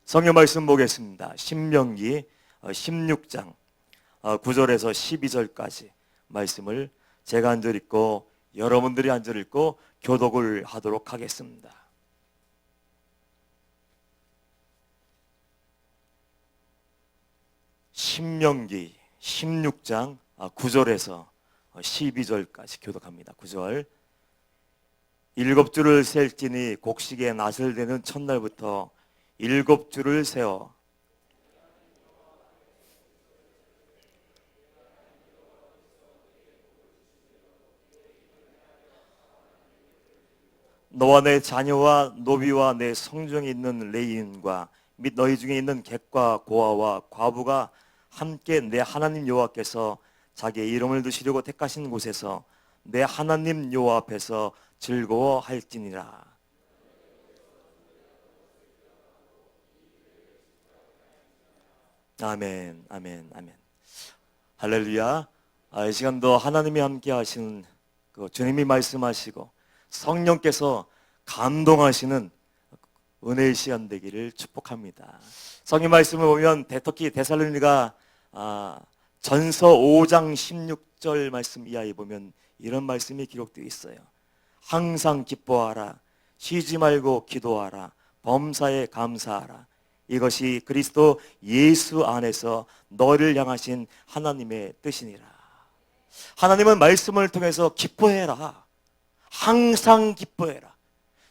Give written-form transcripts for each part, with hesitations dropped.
성경 말씀 보겠습니다. 신명기 16장 9절에서 12절까지 말씀을 제가 한 절 읽고 여러분들이 한 절 읽고 교독을 하도록 하겠습니다. 신명기 16장 9절에서 12절까지 교독합니다. 9절. 일곱 줄을 셀지니 곡식에 낫을 대는 첫날부터 일곱 줄을 세워 너와 내 자녀와 노비와 내 성중에 있는 레위인과 및 너희 중에 있는 객과 고아와 과부가 함께 내 하나님 여호와께서 자기의 이름을 두시려고 택하신 곳에서 내 하나님 여호와 앞에서 즐거워할지니라. 아멘, 아멘, 아멘. 할렐루야. 이 시간도 하나님이 함께 하시는 주님이 말씀하시고 성령께서 감동하시는 은혜의 시간 되기를 축복합니다. 성경 말씀을 보면 특히 데살로니가 전서 5장 16절 말씀 이하에 보면 이런 말씀이 기록되어 있어요. 항상 기뻐하라, 쉬지 말고 기도하라, 범사에 감사하라. 이것이 그리스도 예수 안에서 너를 향하신 하나님의 뜻이니라. 하나님은 말씀을 통해서 기뻐해라, 항상 기뻐해라,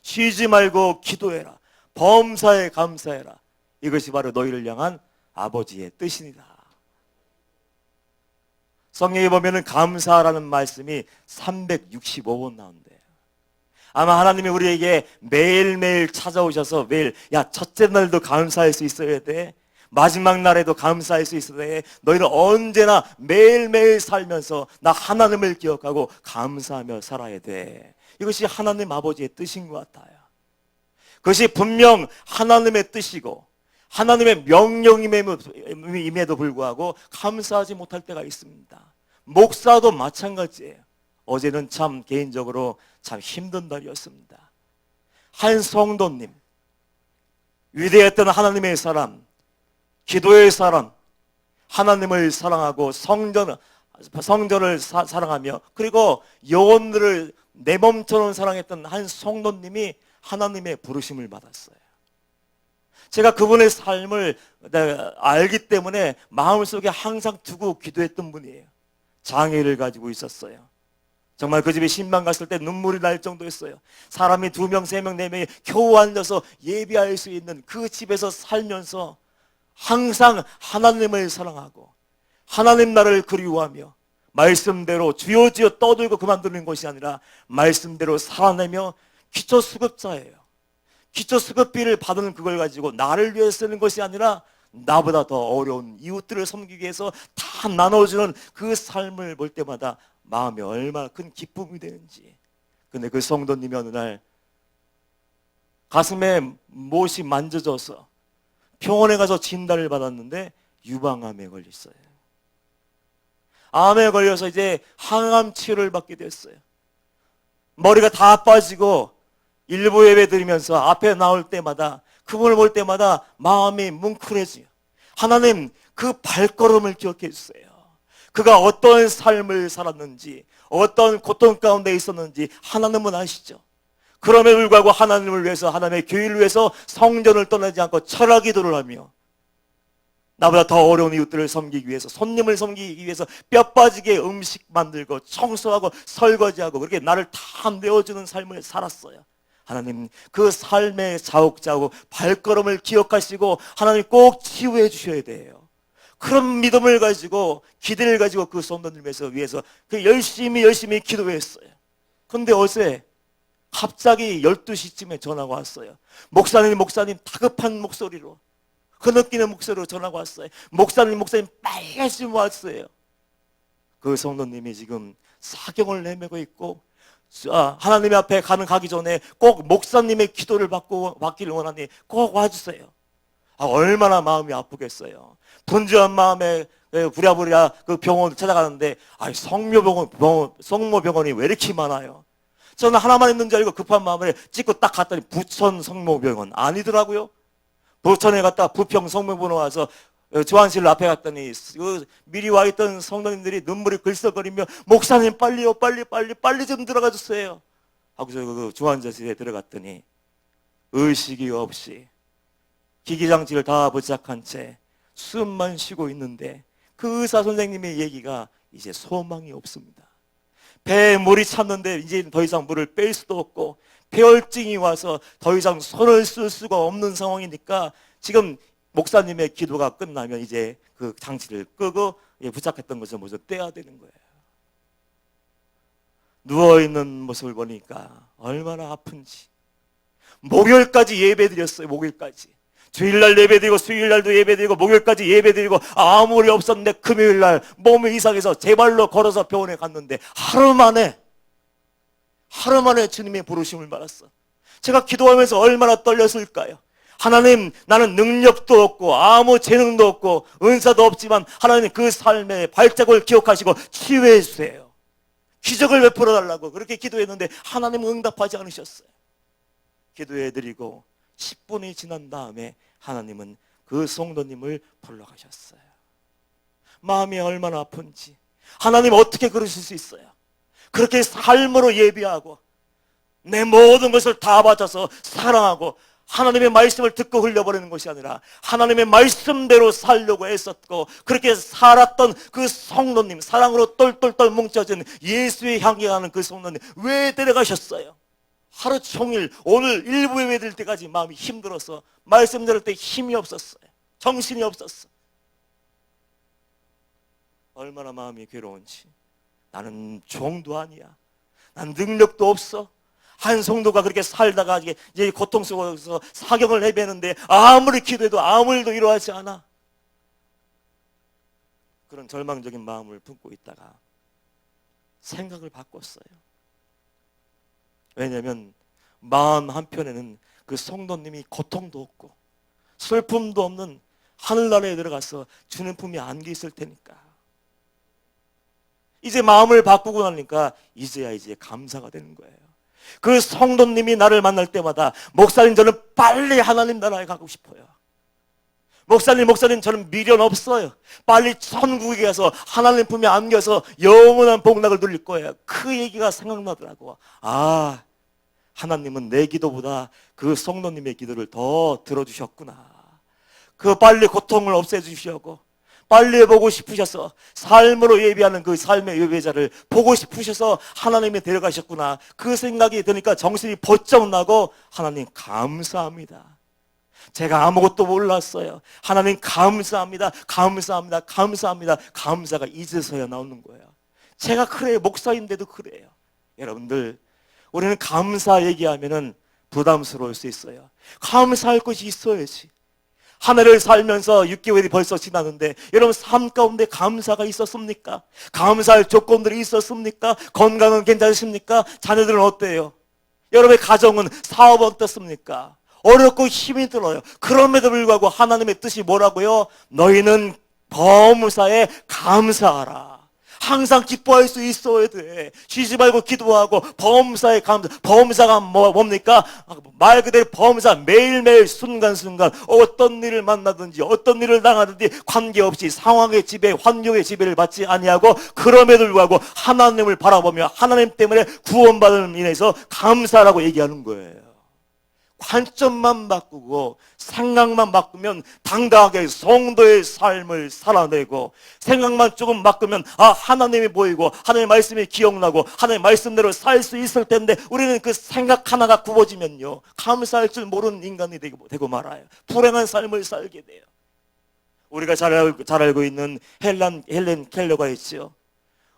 쉬지 말고 기도해라, 범사에 감사해라. 이것이 바로 너희를 향한 아버지의 뜻이니라. 성경에 보면은 감사라는 말씀이 365번 나온대요. 아마 하나님이 우리에게 매일매일 찾아오셔서 매일 첫째 날도 감사할 수 있어야 돼, 마지막 날에도 감사할 수 있어야 돼. 너희는 언제나 매일매일 살면서 나 하나님을 기억하고 감사하며 살아야 돼. 이것이 하나님 아버지의 뜻인 것 같아요. 그것이 분명 하나님의 뜻이고 하나님의 명령임에도 불구하고 감사하지 못할 때가 있습니다. 목사도 마찬가지예요. 어제는 참 개인적으로 참 힘든 날이었습니다. 한 성도님, 위대했던 하나님의 사람, 기도의 사람, 하나님을 사랑하고 성전을 사랑하며 그리고 영혼들을 내 몸처럼 사랑했던 한 성도님이 하나님의 부르심을 받았어요. 제가 그분의 삶을 알기 때문에 마음속에 항상 두고 기도했던 분이에요. 장애를 가지고 있었어요. 정말 그 집에 신방 갔을 때 눈물이 날 정도였어요. 사람이 2명, 3명, 4명이 겨우 앉아서 예배할 수 있는 그 집에서 살면서 항상 하나님을 사랑하고 하나님 나라를 그리워하며 말씀대로 주여 주여 떠들고 그만두는 것이 아니라 말씀대로 살아내며 기초수급자예요. 기초수급비를 받은 그걸 가지고 나를 위해 쓰는 것이 아니라 나보다 더 어려운 이웃들을 섬기기 위해서 다 나눠주는 그 삶을 볼 때마다 마음이 얼마나 큰 기쁨이 되는지. 근데 그 성도님이 어느 날 가슴에 못이 만져져서 병원에 가서 진단을 받았는데 유방암에 걸렸어요. 암에 걸려서 이제 항암 치료를 받게 됐어요. 머리가 다 빠지고 일부 예배 드리면서 앞에 나올 때마다 그분을 볼 때마다 마음이 뭉클해져요. 하나님, 그 발걸음을 기억해 주세요. 그가 어떤 삶을 살았는지, 어떤 고통 가운데 있었는지 하나님은 아시죠. 그럼에도 불구하고 하나님을 위해서, 하나님의 교회를 위해서 성전을 떠나지 않고 철학 기도를 하며 나보다 더 어려운 이웃들을 섬기기 위해서, 손님을 섬기기 위해서 뼈 빠지게 음식 만들고 청소하고 설거지하고 그렇게 나를 다 내어주는 삶을 살았어요. 하나님, 그 삶의 자욱자욱 발걸음을 기억하시고 하나님 꼭 치유해 주셔야 돼요. 그런 믿음을 가지고, 기대를 가지고 그 성도님을 위해서 열심히 기도했어요. 그런데 어제 갑자기 12시쯤에 전화가 왔어요. 목사님 다급한 목소리로, 흐느끼는 목소리로 전화가 왔어요. 목사님 빨리 왔어요. 그 성도님이 지금 사경을 내매고 있고 하나님 앞에 가기 전에 꼭 목사님의 기도를 받기를 원하니 꼭 와주세요. 얼마나 마음이 아프겠어요. 분주한 마음에 부랴부랴 그 병원을 찾아가는데 성모병원이 왜 이렇게 많아요? 저는 하나만 있는 줄 알고 급한 마음에 찍고 딱 갔더니 부천 성모병원 아니더라고요. 부천에 갔다 부평 성명분에 와서 조한실 앞에 갔더니 미리 와 있던 성도님들이 눈물이 글썽거리며 목사님 빨리요, 빨리 좀 들어가 주세요 하고서 그 조한자실에 들어갔더니 의식이 없이 기기장치를 다 부착한 채 숨만 쉬고 있는데 그 의사 선생님의 얘기가 이제 소망이 없습니다. 배에 물이 찼는데 이제 더 이상 물을 뺄 수도 없고 폐혈증이 와서 더 이상 손을 쓸 수가 없는 상황이니까 지금 목사님의 기도가 끝나면 이제 그 장치를 끄고 부착했던 것을 먼저 떼야 되는 거예요. 누워있는 모습을 보니까 얼마나 아픈지. 목요일까지 예배드렸어요. 목요일까지. 주일날 예배드리고 수요일날도 예배드리고 목요일까지 예배드리고 아무 일이 없었는데 금요일날 몸이 이상해서 제 발로 걸어서 병원에 갔는데 하루 만에 주님의 부르심을 받았어. 제가 기도하면서 얼마나 떨렸을까요? 하나님, 나는 능력도 없고 아무 재능도 없고 은사도 없지만 하나님 그 삶의 발자국을 기억하시고 치유해 주세요. 기적을 베풀어 달라고 그렇게 기도했는데 하나님은 응답하지 않으셨어요. 기도해드리고 10분이 지난 다음에 하나님은 그 성도님을 불러가셨어요. 마음이 얼마나 아픈지. 하나님 어떻게 그러실 수 있어요? 그렇게 삶으로 예비하고 내 모든 것을 다 바쳐서 사랑하고 하나님의 말씀을 듣고 흘려버리는 것이 아니라 하나님의 말씀대로 살려고 애썼고 그렇게 살았던 그 성도님, 사랑으로 똘똘똘 뭉쳐진 예수의 향기 나는 그 성도님 왜 데려가셨어요? 하루 종일 오늘 일부 예배 드릴 때까지 마음이 힘들어서 말씀 들을 때 힘이 없었어요. 정신이 없었어. 얼마나 마음이 괴로운지. 나는 종도 아니야. 난 능력도 없어. 한 성도가 그렇게 살다가 이제 고통스러워서 사경을 헤매는데 아무리 기도해도 아무 일도 일어나지 않아. 그런 절망적인 마음을 품고 있다가 생각을 바꿨어요. 왜냐하면 마음 한편에는 그 성도님이 고통도 없고 슬픔도 없는 하늘나라에 들어가서 주님 품에 안겨 있을 테니까. 이제 마음을 바꾸고 나니까 이제 감사가 되는 거예요. 그 성도님이 나를 만날 때마다 목사님 저는 빨리 하나님 나라에 가고 싶어요. 목사님 저는 미련 없어요. 빨리 천국에 가서 하나님 품에 안겨서 영원한 복락을 누릴 거예요. 그 얘기가 생각나더라고. 아, 하나님은 내 기도보다 그 성도님의 기도를 더 들어주셨구나. 그 빨리 고통을 없애주시고 빨리 보고 싶으셔서 삶으로 예비하는 그 삶의 예배자를 보고 싶으셔서 하나님이 데려가셨구나. 그 생각이 드니까 정신이 번쩍 나고 하나님 감사합니다. 제가 아무것도 몰랐어요. 하나님 감사합니다. 감사가 이제서야 나오는 거예요. 제가 그래요. 목사인데도 그래요. 여러분들 우리는 감사 얘기하면은 부담스러울 수 있어요. 감사할 것이 있어야지. 한 해를 살면서 6개월이 벌써 지났는데 여러분 삶 가운데 감사가 있었습니까? 감사할 조건들이 있었습니까? 건강은 괜찮으십니까? 자녀들은 어때요? 여러분의 가정은 사업은 어떻습니까? 어렵고 힘이 들어요. 그럼에도 불구하고 하나님의 뜻이 뭐라고요? 너희는 범사에 감사하라. 항상 기뻐할 수 있어야 돼. 쉬지 말고 기도하고 범사에 감사. 범사가 뭡니까? 말 그대로 범사. 매일매일 순간순간 어떤 일을 만나든지 어떤 일을 당하든지 관계없이 상황의 지배, 환경의 지배를 받지 아니하고 그럼에도 불구하고 하나님을 바라보며 하나님 때문에 구원받음을 인해서 감사라고 얘기하는 거예요. 관점만 바꾸고 생각만 바꾸면 당당하게 성도의 삶을 살아내고 생각만 조금 바꾸면 하나님이 보이고 하나님의 말씀이 기억나고 하나님의 말씀대로 살 수 있을 텐데 우리는 그 생각 하나가 굽어지면요 감사할 줄 모르는 인간이 되고 말아요. 불행한 삶을 살게 돼요. 우리가 잘 알고 있는 헬렌 켈러가 있죠.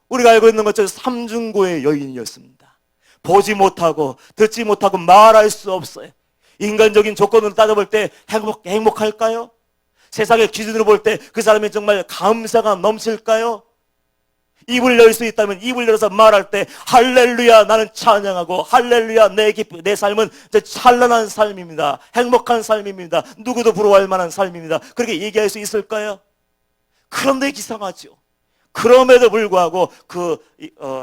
우리가 알고 있는 것처럼 삼중고의 여인이었습니다. 보지 못하고 듣지 못하고 말할 수 없어요. 인간적인 조건으로 따져볼 때 행복할까요? 세상의 기준으로 볼 때 그 사람이 정말 감사가 넘칠까요? 입을 열 수 있다면 입을 열어서 말할 때 할렐루야 나는 찬양하고 할렐루야 내 삶은 찬란한 삶입니다. 행복한 삶입니다. 누구도 부러워할 만한 삶입니다. 그렇게 얘기할 수 있을까요? 그런데 이상하죠. 그럼에도 불구하고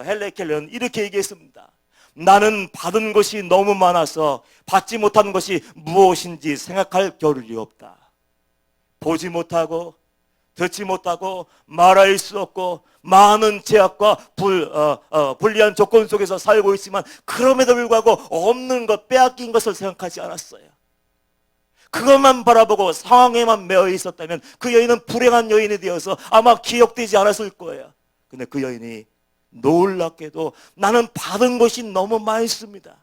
헬렌 켈러는 이렇게 얘기했습니다. 나는 받은 것이 너무 많아서 받지 못한 것이 무엇인지 생각할 겨를이 없다. 보지 못하고 듣지 못하고 말할 수 없고 많은 제약과 불리한 조건 속에서 살고 있지만 그럼에도 불구하고 없는 것, 빼앗긴 것을 생각하지 않았어요. 그것만 바라보고 상황에만 매여 있었다면 그 여인은 불행한 여인이 되어서 아마 기억되지 않았을 거예요. 근데 그 여인이 놀랍게도 나는 받은 것이 너무 많습니다.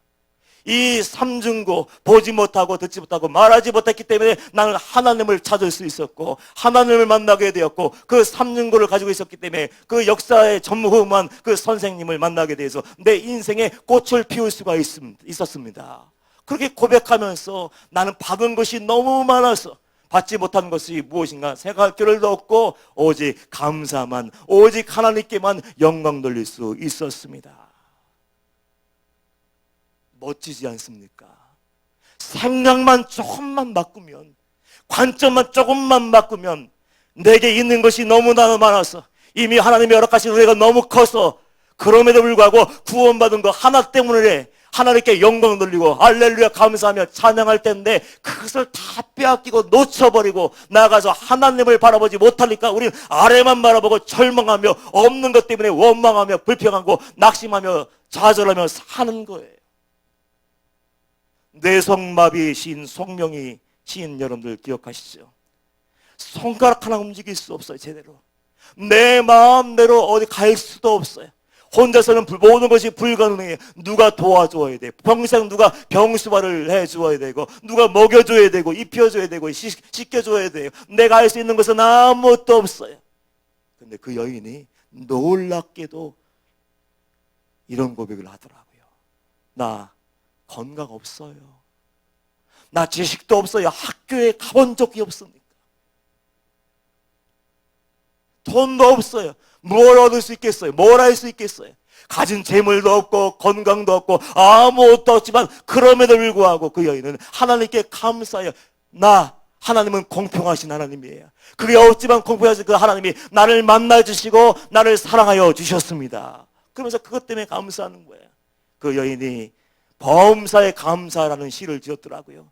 이 삼중고, 보지 못하고 듣지 못하고 말하지 못했기 때문에 나는 하나님을 찾을 수 있었고 하나님을 만나게 되었고 그 삼중고를 가지고 있었기 때문에 그 역사의 전무후무한 그 선생님을 만나게 돼서 내 인생에 꽃을 피울 수가 있었습니다. 그렇게 고백하면서 나는 받은 것이 너무 많아서 받지 못한 것이 무엇인가 생각할 겨를도 없고 오직 감사만, 오직 하나님께만 영광 돌릴 수 있었습니다. 멋지지 않습니까? 생각만 조금만 바꾸면, 관점만 조금만 바꾸면 내게 있는 것이 너무나 많아서 이미 하나님의 허락하신 은혜가 너무 커서 그럼에도 불구하고 구원받은 거 하나 때문에 하나님께 영광 돌리고 할렐루야 감사하며 찬양할 텐데 그것을 다 빼앗기고 놓쳐버리고 나가서 하나님을 바라보지 못하니까 우리는 아래만 바라보고 절망하며 없는 것 때문에 원망하며 불평하고 낙심하며 좌절하며 사는 거예요. 뇌성마비 시인 송명희 시인 여러분들 기억하시죠? 손가락 하나 움직일 수 없어요. 제대로 내 마음대로 어디 갈 수도 없어요. 혼자서는 모든 것이 불가능해요. 누가 도와줘야 돼. 평생 누가 병수발을 해줘야 되고 누가 먹여줘야 되고 입혀줘야 되고 씻겨줘야 돼요. 내가 할 수 있는 것은 아무것도 없어요. 근데 그 여인이 놀랍게도 이런 고백을 하더라고요. 나 건강 없어요. 나 지식도 없어요. 학교에 가본 적이 없으니까. 돈도 없어요. 뭘 얻을 수 있겠어요? 뭘 할 수 있겠어요? 가진 재물도 없고 건강도 없고 아무것도 없지만 그럼에도 불구하고 그 여인은 하나님께 감사해요. 나 하나님은 공평하신 하나님이에요. 그게 없지만 공평하신 그 하나님이 나를 만나주시고 나를 사랑하여 주셨습니다. 그러면서 그것 때문에 감사하는 거예요. 그 여인이 범사에 감사라는 시를 지었더라고요.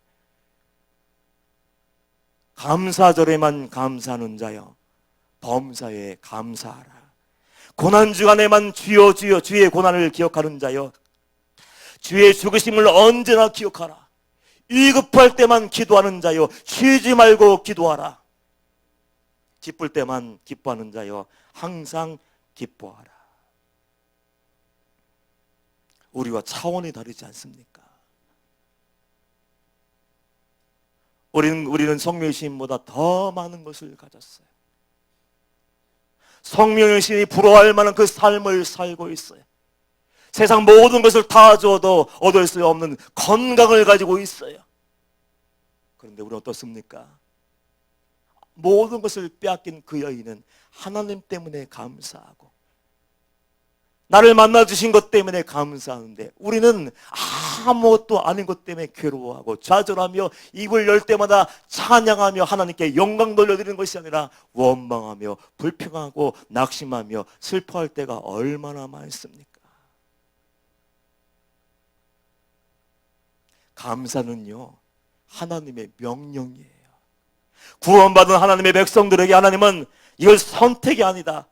감사절에만 감사하는 자여 범사에 감사하라. 고난주간에만 주여 주여 주의 고난을 기억하는 자여 주의 죽으심을 언제나 기억하라. 위급할 때만 기도하는 자여 쉬지 말고 기도하라. 기쁠 때만 기뻐하는 자여 항상 기뻐하라. 우리와 차원이 다르지 않습니까? 우리는 성명의 시인보다 더 많은 것을 가졌어요. 성명의 시인이 부러워할 만한 그 삶을 살고 있어요. 세상 모든 것을 다 줘도 얻을 수 없는 건강을 가지고 있어요. 그런데 우리는 어떻습니까? 모든 것을 빼앗긴 그 여인은 하나님 때문에 감사하고 나를 만나주신 것 때문에 감사하는데 우리는 아무것도 아닌 것 때문에 괴로워하고 좌절하며 입을 열 때마다 찬양하며 하나님께 영광 돌려드리는 것이 아니라 원망하며 불평하고 낙심하며 슬퍼할 때가 얼마나 많습니까? 감사는요 하나님의 명령이에요. 구원받은 하나님의 백성들에게 하나님은 이걸 선택이 아니다.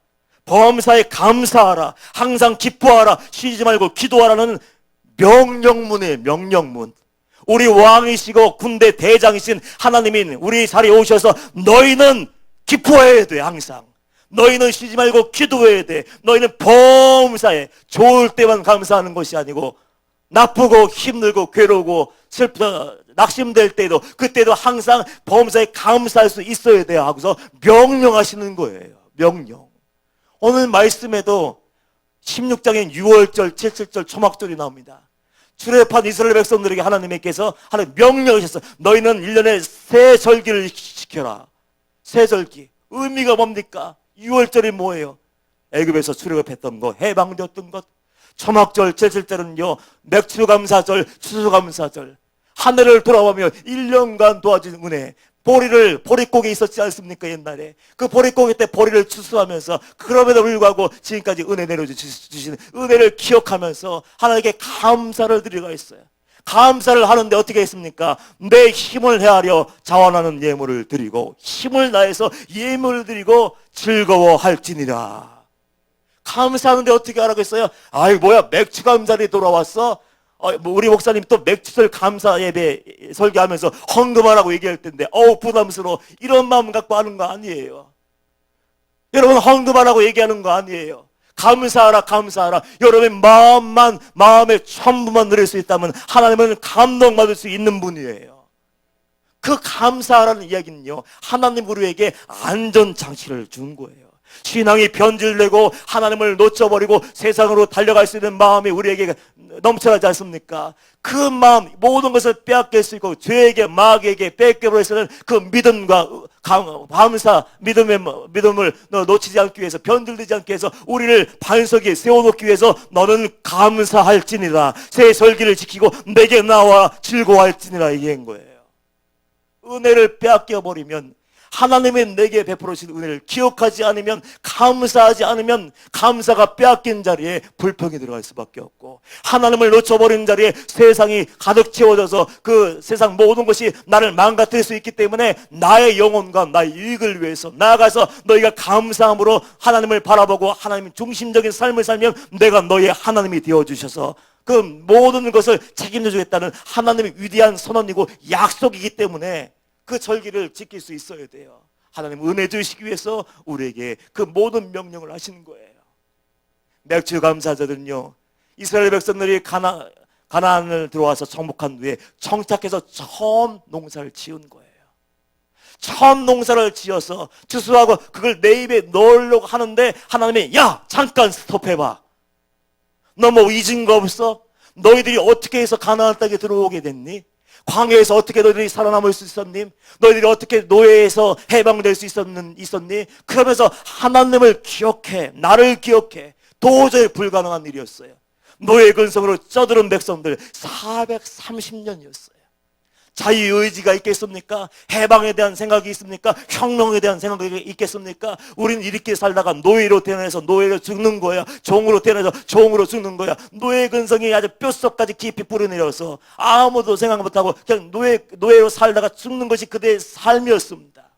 범사에 감사하라. 항상 기뻐하라. 쉬지 말고 기도하라는 명령문이에요. 명령문. 우리 왕이시고 군대 대장이신 하나님인 우리 자리에 오셔서 너희는 기뻐해야 돼. 항상 너희는 쉬지 말고 기도해야 돼. 너희는 범사에 좋을 때만 감사하는 것이 아니고 나쁘고 힘들고 괴로우고 슬프다 낙심될 때도 그때도 항상 범사에 감사할 수 있어야 돼요 하고서 명령하시는 거예요. 명령. 오늘 말씀에도 16장에 6월절, 7절, 초막절이 나옵니다. 출애굽한 이스라엘 백성들에게 하나님께서 하나님 명령하셨어요. 너희는 1년에 세 절기를 지켜라. 세 절기. 의미가 뭡니까? 6월절이 뭐예요? 애굽에서 출애굽했던 것, 해방되었던 것. 초막절, 7절은요 맥추감사절, 추수감사절. 하늘을 돌아보며 1년간 도와준 은혜. 보릿고개 있었지 않습니까? 옛날에 그 보릿고개 때 보리를 추수하면서 그럼에도 불구하고 지금까지 은혜 내려주시는 은혜를 기억하면서 하나님께 감사를 드리고 있어요. 감사를 하는데 어떻게 했습니까? 내 힘을 헤아려 자원하는 예물을 드리고 힘을 다해서 예물을 드리고 즐거워할지니라. 감사하는데 어떻게 하라고 했어요? 아이 뭐야, 맥주 감사리 돌아왔어? 우리 목사님 또 맥주설 감사 예배 설교하면서 헌금하라고 얘기할 텐데 부담스러워. 이런 마음 갖고 하는 거 아니에요. 여러분, 헌금하라고 얘기하는 거 아니에요. 감사하라, 감사하라. 여러분의 마음의 전부만 누릴 수 있다면 하나님은 감동받을 수 있는 분이에요. 그 감사하라는 이야기는요, 하나님 우리에게 안전장치를 준 거예요. 신앙이 변질되고 하나님을 놓쳐버리고 세상으로 달려갈 수 있는 마음이 우리에게 넘쳐나지 않습니까? 그 마음, 모든 것을 빼앗길 수 있고 죄에게 마귀에게 뺏겨버려서는 그 믿음과 감사, 믿음을 놓치지 않기 위해서, 변질되지 않기 위해서 우리를 반석에 세워놓기 위해서 너는 감사할지니라, 새 설기를 지키고 내게 나와 즐거워할지니라 얘기한 거예요. 은혜를 빼앗겨버리면, 하나님의 내게 베풀으신 은혜를 기억하지 않으면, 감사하지 않으면 감사가 빼앗긴 자리에 불평이 들어갈 수밖에 없고, 하나님을 놓쳐버린 자리에 세상이 가득 채워져서 그 세상 모든 것이 나를 망가뜨릴 수 있기 때문에 나의 영혼과 나의 이익을 위해서 나아가서 너희가 감사함으로 하나님을 바라보고 하나님 중심적인 삶을 살면 내가 너의 하나님이 되어주셔서 그 모든 것을 책임져 주겠다는 하나님의 위대한 선언이고 약속이기 때문에 그 절기를 지킬 수 있어야 돼요. 하나님 은혜 주시기 위해서 우리에게 그 모든 명령을 하시는 거예요. 맥주 감사자들은요, 이스라엘 백성들이 가나안을 들어와서 정복한 후에 정착해서 처음 농사를 지은 거예요. 처음 농사를 지어서 추수하고 그걸 내 입에 넣으려고 하는데 하나님이 야 잠깐 스톱해봐. 너 뭐 잊은 거 없어? 너희들이 어떻게 해서 가나안 땅에 들어오게 됐니? 광야에서 어떻게 너희들이 살아남을 수 있었니? 너희들이 어떻게 노예에서 해방될 수 있었니? 그러면서 하나님을 기억해, 나를 기억해. 도저히 불가능한 일이었어요. 노예 근성으로 쩌들은 백성들 430년이었어요. 자유의지가 있겠습니까? 해방에 대한 생각이 있습니까? 혁명에 대한 생각이 있겠습니까? 우리는 이렇게 살다가 노예로 태어나서 노예로 죽는 거야. 종으로 태어나서 종으로 죽는 거야. 노예 근성이 아주 뼛속까지 깊이 뿌리내려서 아무도 생각 못하고 그냥 노예로 살다가 죽는 것이 그들의 삶이었습니다.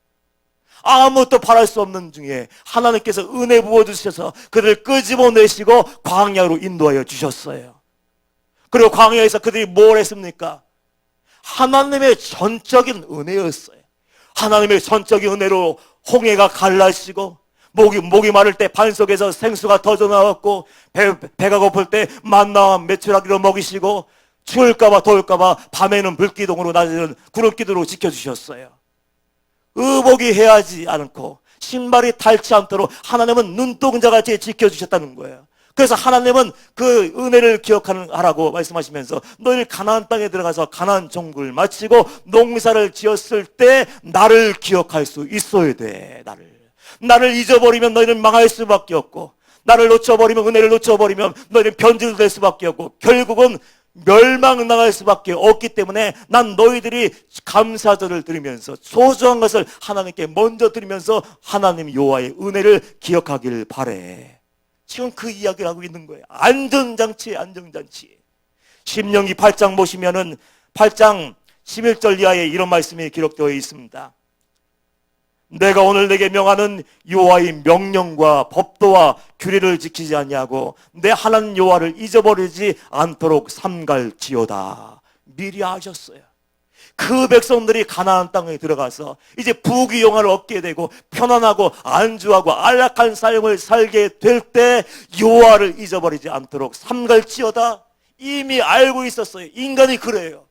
아무것도 바랄 수 없는 중에 하나님께서 은혜 부어주셔서 그들을 끄집어내시고 광야로 인도하여 주셨어요. 그리고 광야에서 그들이 뭘 했습니까? 하나님의 전적인 은혜였어요. 하나님의 전적인 은혜로 홍해가 갈라지고 목이 마를 때 반석에서 생수가 터져 나왔고 배가 고플 때 만나와 메추라기로 먹이시고 추울까봐 더울까봐 밤에는 불기둥으로 낮에는 구름기둥으로 지켜주셨어요. 의복이 해하지 않고 신발이 닳지 않도록 하나님은 눈동자같이 지켜주셨다는 거예요. 그래서 하나님은 그 은혜를 기억하라고 말씀하시면서 너희를 가나안 땅에 들어가서 가나안 정국을 마치고 농사를 지었을 때 나를 기억할 수 있어야 돼. 나를 잊어버리면 너희는 망할 수밖에 없고, 나를 놓쳐버리면, 은혜를 놓쳐버리면 너희는 변질될 수밖에 없고 결국은 멸망당할 수밖에 없기 때문에 난 너희들이 감사절을 드리면서 소중한 것을 하나님께 먼저 드리면서 하나님 여호와의 은혜를 기억하기를 바래. 지금 그 이야기를 하고 있는 거예요. 안전장치. 신명기 8장 보시면은 8장 11절 이하에 이런 말씀이 기록되어 있습니다. 내가 오늘 내게 명하는 여호와의 명령과 법도와 규례를 지키지 아니하고 내 하나님 여호와를 잊어버리지 않도록 삼갈지어다. 미리 아셨어요. 그 백성들이 가나안 땅에 들어가서 이제 부귀영화를 얻게 되고 편안하고 안주하고 안락한 삶을 살게 될 때 여호와를 잊어버리지 않도록 삼갈지어다. 이미 알고 있었어요. 인간이 그래요.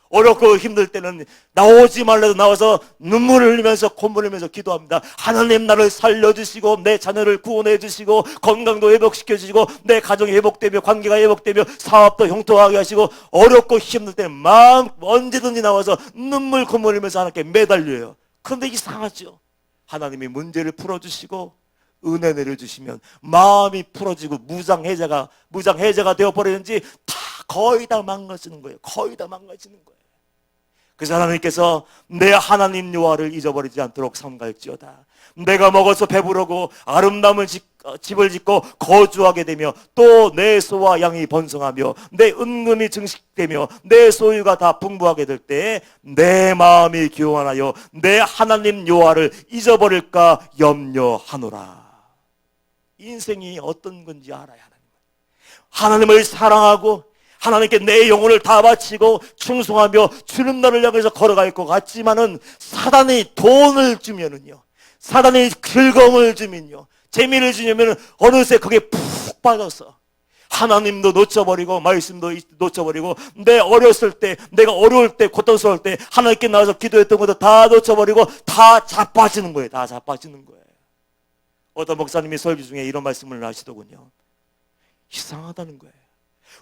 어렵고 힘들 때는 나오지 말라도 나와서 눈물을 흘리면서 콧물 흘리면서 기도합니다. 하나님 나를 살려주시고 내 자녀를 구원해 주시고 건강도 회복시켜 주시고 내 가정이 회복되며 관계가 회복되며 사업도 형통하게 하시고 어렵고 힘들 때는 마음 언제든지 나와서 눈물 콧물 흘리면서 하나님께 매달려요. 그런데 이상하죠. 하나님이 문제를 풀어주시고 은혜 내려주시면 마음이 풀어지고 무장해제가 되어버리는지 거의 다 망가지는 거예요. 그래서 하나님께서 내 하나님 여호와를 잊어버리지 않도록 삼가할지어다. 내가 먹어서 배부르고 아름다운 집을 짓고 거주하게 되며 또 내 소와 양이 번성하며 내 은금이 증식되며 내 소유가 다 풍부하게 될 때 내 마음이 교만하여 내 하나님 여호와를 잊어버릴까 염려하노라. 인생이 어떤 건지 알아야 하나님을 사랑하고 하나님께 내 영혼을 다 바치고 충성하며 주는 날을 향해서 걸어갈 것 같지만은 사단이 돈을 주면은요, 사단이 즐거움을 주면요, 재미를 주냐면은 어느새 그게 푹 빠져서 하나님도 놓쳐버리고 말씀도 놓쳐버리고 내 어렸을 때, 내가 어려울 때, 고통스러울 때 하나님께 나와서 기도했던 것도 다 놓쳐버리고 다 자빠지는 거예요. 다 자빠지는 거예요. 어떤 목사님이 설교 중에 이런 말씀을 하시더군요. 이상하다는 거예요.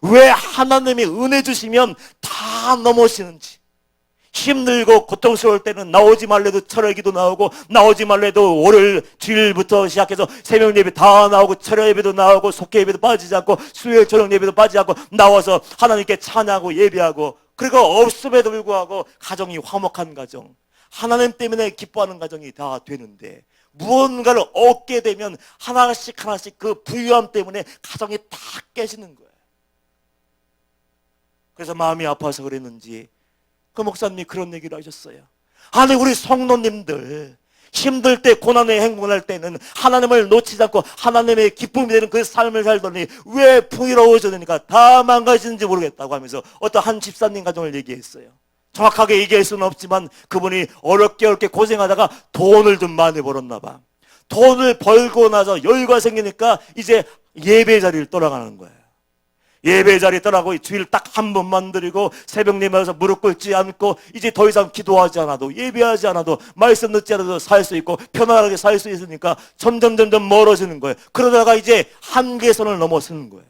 왜 하나님이 은혜 주시면 다 넘어지는지. 힘들고 고통스러울 때는 나오지 말래도 철야 기도 나오고, 나오지 말래도 월요일 주일부터 시작해서 새벽 예배 다 나오고, 철야 예배도 나오고, 속회 예배도 빠지지 않고, 수요일 저녁 예배도 빠지지 않고 나와서 하나님께 찬양하고 예배하고, 그리고 없음에도 불구하고 가정이 화목한 가정, 하나님 때문에 기뻐하는 가정이 다 되는데, 무언가를 얻게 되면 하나씩 하나씩 그 부유함 때문에 가정이 다 깨지는 거예요. 그래서 마음이 아파서 그랬는지 그 목사님이 그런 얘기를 하셨어요. 아니, 우리 성도님들 힘들 때, 고난에 행군할 때는 하나님을 놓치지 않고 하나님의 기쁨이 되는 그 삶을 살더니 왜 풍요로워지니까 다 망가지는지 모르겠다고 하면서 어떤 한 집사님 가정을 얘기했어요. 정확하게 얘기할 수는 없지만 그분이 어렵게 고생하다가 돈을 좀 많이 벌었나 봐. 돈을 벌고 나서 여유가 생기니까 이제 예배 자리를 떠나가는 거예요. 예배 자리 떠나고 주일 딱 한 번만 드리고 새벽 예배에서 무릎 꿇지 않고 이제 더 이상 기도하지 않아도, 예배하지 않아도, 말씀 듣지 않아도 살 수 있고 편안하게 살 수 있으니까 점점 멀어지는 거예요. 그러다가 이제 한계선을 넘어서는 거예요.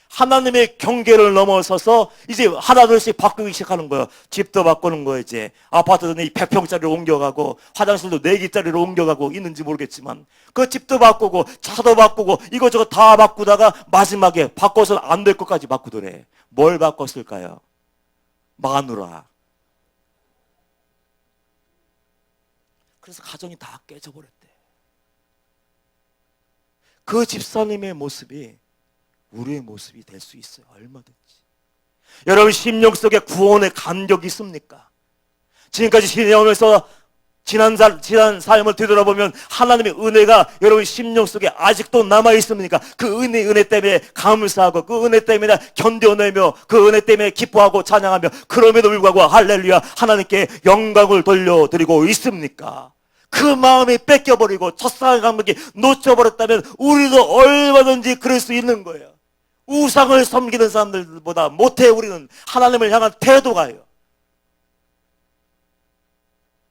하나님의 경계를 넘어서서 이제 하나둘씩 바꾸기 시작하는 거예요. 집도 바꾸는 거예요. 이제 아파트는 100평짜리로 옮겨가고 화장실도 4개짜리로 옮겨가고 있는지 모르겠지만 그 집도 바꾸고 차도 바꾸고 이것저것 다 바꾸다가 마지막에 바꿔서는 안 될 것까지 바꾸더래. 뭘 바꿨을까요? 마누라. 그래서 가정이 다 깨져버렸대. 그 집사님의 모습이 우리의 모습이 될 수 있어요. 얼마든지. 여러분, 심령 속에 구원의 감격이 있습니까? 지금까지 지내오면서 지난 삶을 되돌아보면 하나님의 은혜가 여러분 심령 속에 아직도 남아있습니까? 그 은혜 때문에 감사하고 그 은혜 때문에 견뎌내며 그 은혜 때문에 기뻐하고 찬양하며 그럼에도 불구하고 할렐루야 하나님께 영광을 돌려드리고 있습니까? 그 마음이 뺏겨버리고 첫사랑 감격이 놓쳐버렸다면 우리도 얼마든지 그럴 수 있는 거예요. 우상을 섬기는 사람들보다 못해 우리는 하나님을 향한 태도가요.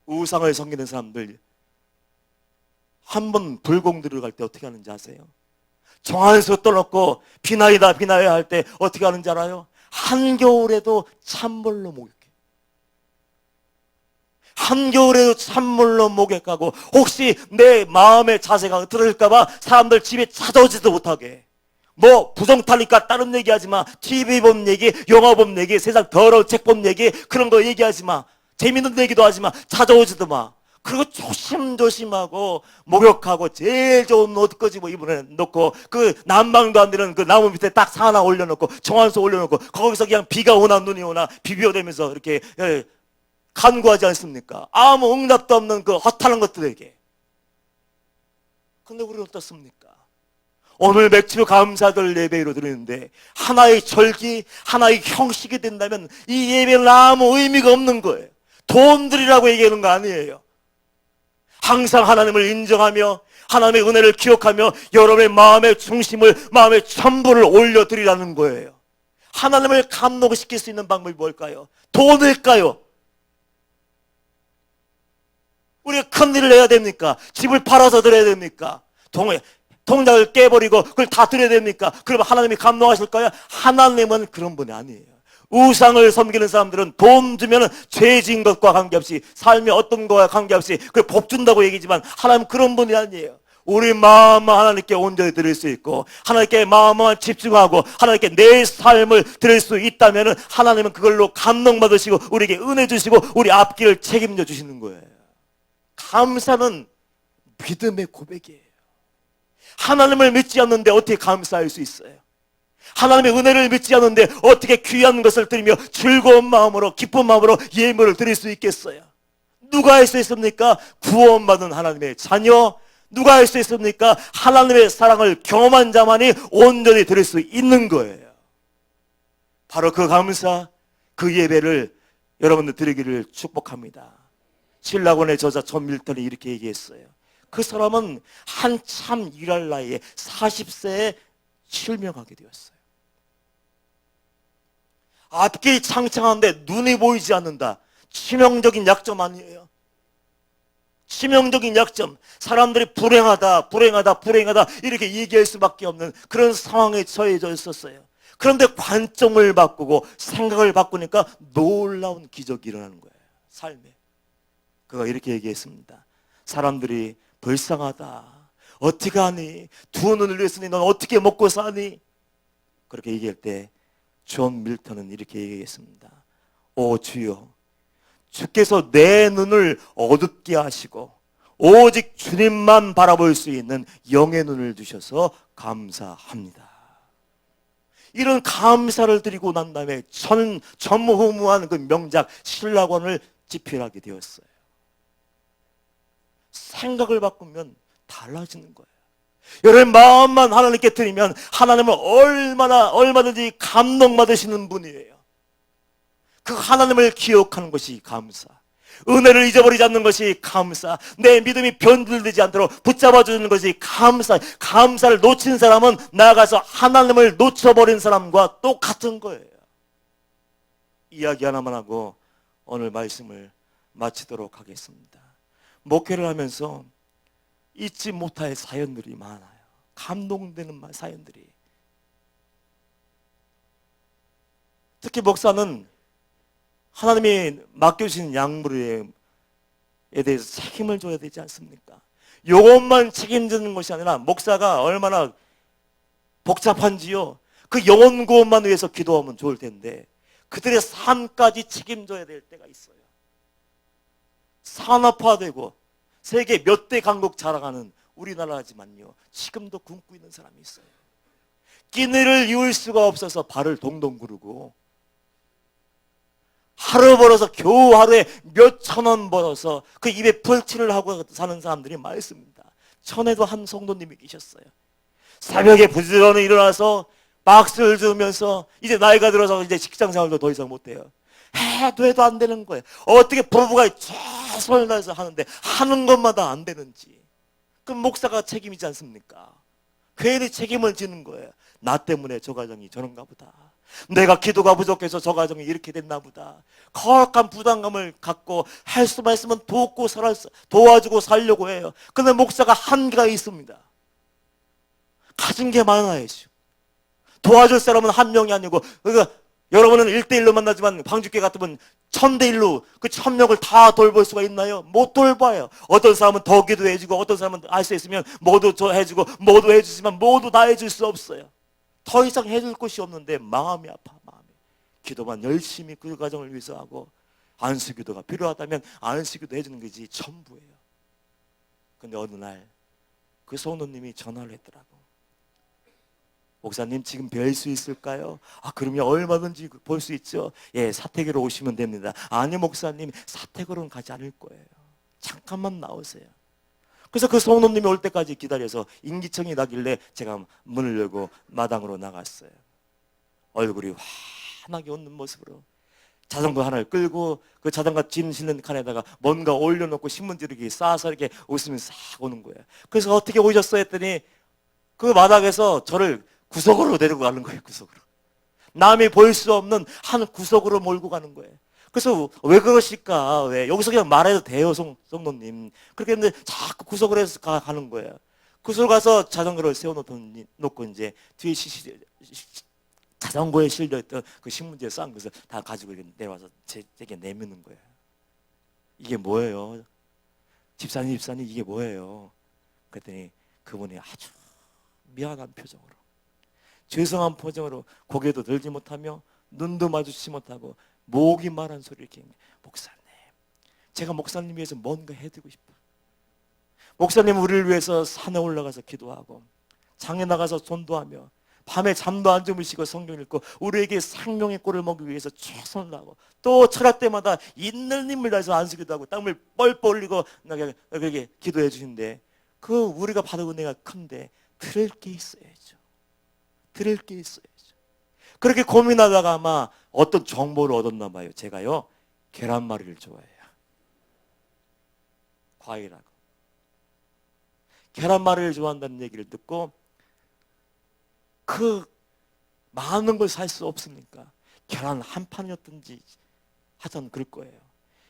우상을 섬기는 사람들 한 번 불공 들어갈 때 어떻게 하는지 아세요? 정한수 떠놓고 비나이다 할 때 어떻게 하는지 알아요? 한겨울에도 찬물로 목욕해. 한겨울에도 찬물로 목욕하고 혹시 내 마음의 자세가 들을까봐 사람들 집에 찾아오지도 못하게 뭐 부정타니까 다른 얘기하지 마. TV 본 얘기, 영화 본 얘기, 세상 더러운 책 본 얘기 그런 거 얘기하지 마. 재밌는 얘기도 하지 마. 찾아오지도 마. 그리고 조심조심하고 목욕하고 제일 좋은 옷 끄집어 입으려 놓고 그 난방도 안 되는 그 나무 밑에 딱 사나 올려놓고 정한수 올려놓고 거기서 그냥 비가 오나 눈이 오나 비벼대면서 이렇게 간구하지 않습니까? 아무 응답도 없는 그 허탈한 것들에게. 근데 우리는 어떻습니까? 오늘 맥주 감사절 예배로 드리는데 하나의 절기, 하나의 형식이 된다면 이 예배는 아무 의미가 없는 거예요. 돈 드리라고 얘기하는 거 아니에요. 항상 하나님을 인정하며 하나님의 은혜를 기억하며 여러분의 마음의 중심을, 마음의 전부를 올려드리라는 거예요. 하나님을 감동시킬 수 있는 방법이 뭘까요? 돈일까요? 우리가 큰 일을 해야 됩니까? 집을 팔아서 드려야 됩니까? 통장을 깨버리고 그걸 다 드려야 됩니까? 그러면 하나님이 감동하실까요? 하나님은 그런 분이 아니에요. 우상을 섬기는 사람들은 돈 주면 죄진 것과 관계없이 삶의 어떤 거와 관계없이 그걸 복 준다고 얘기지만 하나님은 그런 분이 아니에요. 우리 마음만 하나님께 온전히 드릴 수 있고 하나님께 마음만 집중하고 하나님께 내 삶을 드릴 수 있다면 하나님은 그걸로 감동받으시고 우리에게 은혜 주시고 우리 앞길을 책임져 주시는 거예요. 감사는 믿음의 고백이에요. 하나님을 믿지 않는데 어떻게 감사할 수 있어요? 하나님의 은혜를 믿지 않는데 어떻게 귀한 것을 드리며 즐거운 마음으로 기쁜 마음으로 예물을 드릴 수 있겠어요? 누가 할 수 있습니까? 구원받은 하나님의 자녀, 누가 할 수 있습니까? 하나님의 사랑을 경험한 자만이 온전히 드릴 수 있는 거예요. 바로 그 감사, 그 예배를 여러분들 드리기를 축복합니다. 신라곤의 저자 존 밀턴이 이렇게 얘기했어요. 그 사람은 한참 일할 나이에 40세에 실명하게 되었어요. 앞길이 창창한데 눈이 보이지 않는다. 치명적인 약점 아니에요? 치명적인 약점. 사람들이 불행하다, 불행하다, 불행하다 이렇게 얘기할 수밖에 없는 그런 상황에 처해져 있었어요. 그런데 관점을 바꾸고 생각을 바꾸니까 놀라운 기적이 일어나는 거예요. 삶에. 그가 이렇게 얘기했습니다. 사람들이 불쌍하다. 어떻게 하니? 두 눈을 위해서니 넌 어떻게 먹고 사니? 그렇게 얘기할 때 존 밀턴은 이렇게 얘기했습니다. 오 주여, 주께서 내 눈을 어둡게 하시고 오직 주님만 바라볼 수 있는 영의 눈을 주셔서 감사합니다. 이런 감사를 드리고 난 다음에 전무후무한 그 명작 신라곤을 집필하게 되었어요. 생각을 바꾸면 달라지는 거예요. 여러분 마음만 하나님께 드리면 하나님은 얼마든지 감동받으시는 분이에요. 그 하나님을 기억하는 것이 감사, 은혜를 잊어버리지 않는 것이 감사, 내 믿음이 변질되지 않도록 붙잡아주는 것이 감사. 감사를 놓친 사람은 나아가서 하나님을 놓쳐버린 사람과 똑같은 거예요. 이야기 하나만 하고 오늘 말씀을 마치도록 하겠습니다. 목회를 하면서 잊지 못할 사연들이 많아요. 감동되는 사연들이. 특히 목사는 하나님이 맡겨주신 약물에 대해서 책임을 져야 되지 않습니까? 이것만 책임지는 것이 아니라 목사가 얼마나 복잡한지요. 그 영혼 구원만 위해서 기도하면 좋을 텐데 그들의 삶까지 책임져야 될 때가 있어요. 산업화되고 세계 몇 대 강국 자랑하는 우리나라지만요, 지금도 굶고 있는 사람이 있어요. 끼니를 이을 수가 없어서 발을 동동 구르고 하루 벌어서 겨우 하루에 몇천 원 벌어서 그 입에 풀칠을 하고 사는 사람들이 많습니다. 전에도 한 성도님이 계셨어요. 새벽에 부지런히 일어나서 박수를 주면서 이제 나이가 들어서 이제 직장 생활도 더 이상 못해요. 해도 안 되는 거예요. 어떻게 부부가 최선을 다해서 하는데 하는 것마다 안 되는지. 그럼 목사가 책임이지 않습니까? 괜히 책임을 지는 거예요. 나 때문에 저 가정이 저런가 보다. 내가 기도가 부족해서 저 가정이 이렇게 됐나 보다. 거룩한 부담감을 갖고 할 수만 있으면 도와주고 살려고 해요. 근데 목사가 한계가 있습니다. 가진 게 많아야죠. 도와줄 사람은 한 명이 아니고, 그러니까 여러분은 1대1로 만나지만 방주교 같으면 1000대1로 그 1000명을 다 돌볼 수가 있나요? 못 돌봐요. 어떤 사람은 더 기도해주고 어떤 사람은 할 수 있으면 모두 해주고 모두 해주지만 모두 다 해줄 수 없어요. 더 이상 해줄 곳이 없는데 마음이 아파. 마음이. 기도만 열심히 그 가정을 위해서 하고 안수기도가 필요하다면 안수기도 해주는 것이 전부예요. 근데 어느 날 그 성도님이 전화를 했더라고. 목사님 지금 뵐 수 있을까요? 그러면 얼마든지 볼 수 있죠. 예, 사택으로 오시면 됩니다. 아니 목사님, 사택으로는 가지 않을 거예요. 잠깐만 나오세요. 그래서 그 성도님이 올 때까지 기다려서 인기청이 나길래 제가 문을 열고 마당으로 나갔어요. 얼굴이 환하게 웃는 모습으로 자전거 하나를 끌고 그 자전거 짐 실는 칸에다가 뭔가 올려놓고 신문지 이렇게 싸서 이렇게 웃으면서 싹 오는 거예요. 그래서 어떻게 오셨어요? 했더니 그 마당에서 저를 구석으로 데리고 가는 거예요. 구석으로. 남이 볼 수 없는 한 구석으로 몰고 가는 거예요. 그래서 왜 그러실까? 왜 여기서 그냥 말해도 돼요, 성도님. 그렇게 했는데 자꾸 구석으로 해서 가는 거예요. 구석으로 가서 자전거를 세워놓고 이제 뒤에 자전거에 실려있던 그 신문지에 싼 것을 다 가지고 내려와서 제게 내미는 거예요. 이게 뭐예요? 집사님 이게 뭐예요? 그랬더니 그분이 아주 미안한 표정으로, 죄송한 표정으로 고개도 들지 못하며 눈도 마주치지 못하고 목이 마른 소리를 이렇게, 목사님, 제가 목사님 위해서 뭔가 해드리고 싶어요. 목사님 우리를 위해서 산에 올라가서 기도하고 장에 나가서 전도하며 밤에 잠도 안 주무시고 성경 읽고 우리에게 생명의 꼴을 먹기 위해서 최선을 다하고 또 철학 때마다 있는 힘을 다해서 안수기도 하고 땀을 뻘뻘 흘리고 그렇게 기도해 주시는데, 그 우리가 받은 은혜가 큰데 들을 게 있어야죠. 들을 게 있어야죠. 그렇게 고민하다가 아마 어떤 정보를 얻었나 봐요. 제가요, 계란말이를 좋아해요. 과일하고 계란말이를 좋아한다는 얘기를 듣고, 그 많은 걸 살 수 없으니까 계란 한 판이었든지 하여튼 그럴 거예요.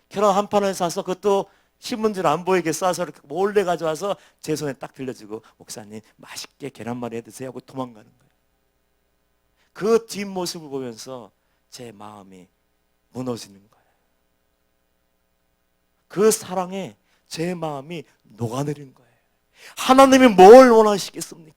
계란 한 판을 사서 그것도 신문지를 안 보이게 싸서 이렇게 몰래 가져와서 제 손에 딱 들려주고, 목사님 맛있게 계란말이 해 드세요 하고 도망가는 거예요. 그 뒷모습을 보면서 제 마음이 무너지는 거예요. 그 사랑에 제 마음이 녹아내린 거예요. 하나님이 뭘 원하시겠습니까?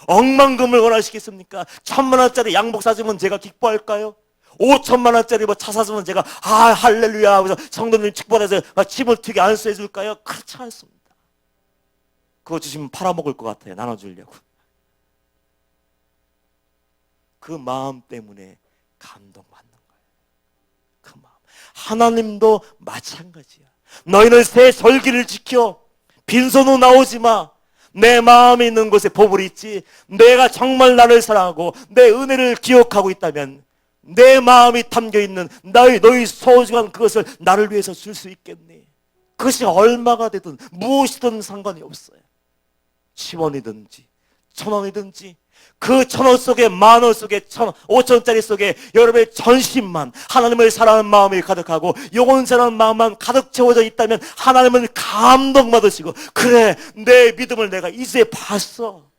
억만금을 원하시겠습니까? 1,000,000원짜리 양복 사주면 제가 기뻐할까요? 5,000,000원짜리 뭐 차 사주면 제가 할렐루야 하면서 성도님 축복해서 막 침을 튀게 안수해 줄까요? 그렇지 않습니다. 그거 주시면 팔아먹을 것 같아요. 나눠주려고. 그 마음 때문에 감동받는 거예요. 그 마음. 하나님도 마찬가지야. 너희는 새 절기를 지켜. 빈손으로 나오지 마. 내 마음에 있는 곳에 보물이 있지. 내가 정말 나를 사랑하고 내 은혜를 기억하고 있다면 내 마음이 담겨있는 너희 소중한 그것을 나를 위해서 줄 수 있겠니? 그것이 얼마가 되든 무엇이든 상관이 없어요. 10원이든지 1,000원이든지 그 1,000원 속에, 10,000원 속에, 5,000원짜리 속에 여러분의 전심만, 하나님을 사랑하는 마음이 가득하고 영원사랑하는 마음만 가득 채워져 있다면 하나님은 감동받으시고, 그래, 내 믿음을 내가 이제 봤어.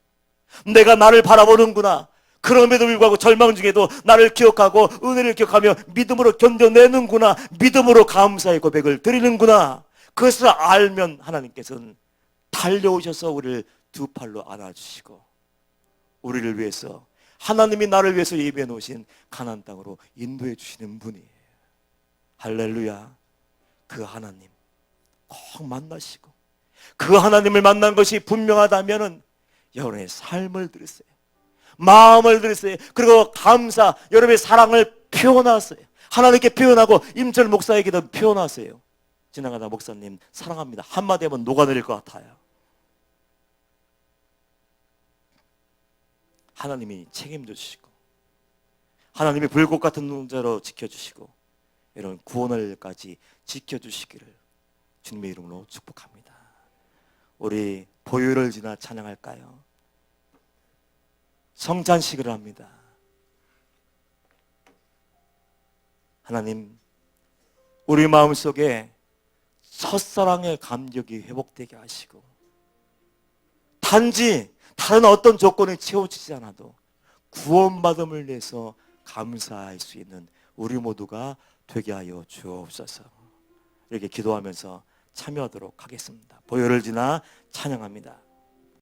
내가 나를 바라보는구나. 그럼에도 불구하고 절망 중에도 나를 기억하고 은혜를 기억하며 믿음으로 견뎌내는구나. 믿음으로 감사의 고백을 드리는구나. 그것을 알면 하나님께서는 달려오셔서 우리를 두 팔로 안아주시고 우리를 위해서, 하나님이 나를 위해서 예비해 놓으신 가나안 땅으로 인도해 주시는 분이에요. 할렐루야. 그 하나님 꼭 만나시고, 그 하나님을 만난 것이 분명하다면 여러분의 삶을 들으세요. 마음을 들으세요. 그리고 감사, 여러분의 사랑을 표현하세요. 하나님께 표현하고 임철 목사에게도 표현하세요. 지나가다 목사님 사랑합니다 한마디 하면 녹아내릴 것 같아요. 하나님이 책임져 주시고, 하나님이 불꽃 같은 눈자로 지켜주시고, 이런 구원을까지 지켜주시기를 주님의 이름으로 축복합니다. 우리 보혈을 지나 찬양할까요? 성찬식을 합니다. 하나님, 우리 마음속에 첫사랑의 감격이 회복되게 하시고, 단지 다른 어떤 조건이 채워지지 않아도 구원받음을 위해서 감사할 수 있는 우리 모두가 되게 하여 주옵소서. 이렇게 기도하면서 참여하도록 하겠습니다. 보혈을 지나 찬양합니다.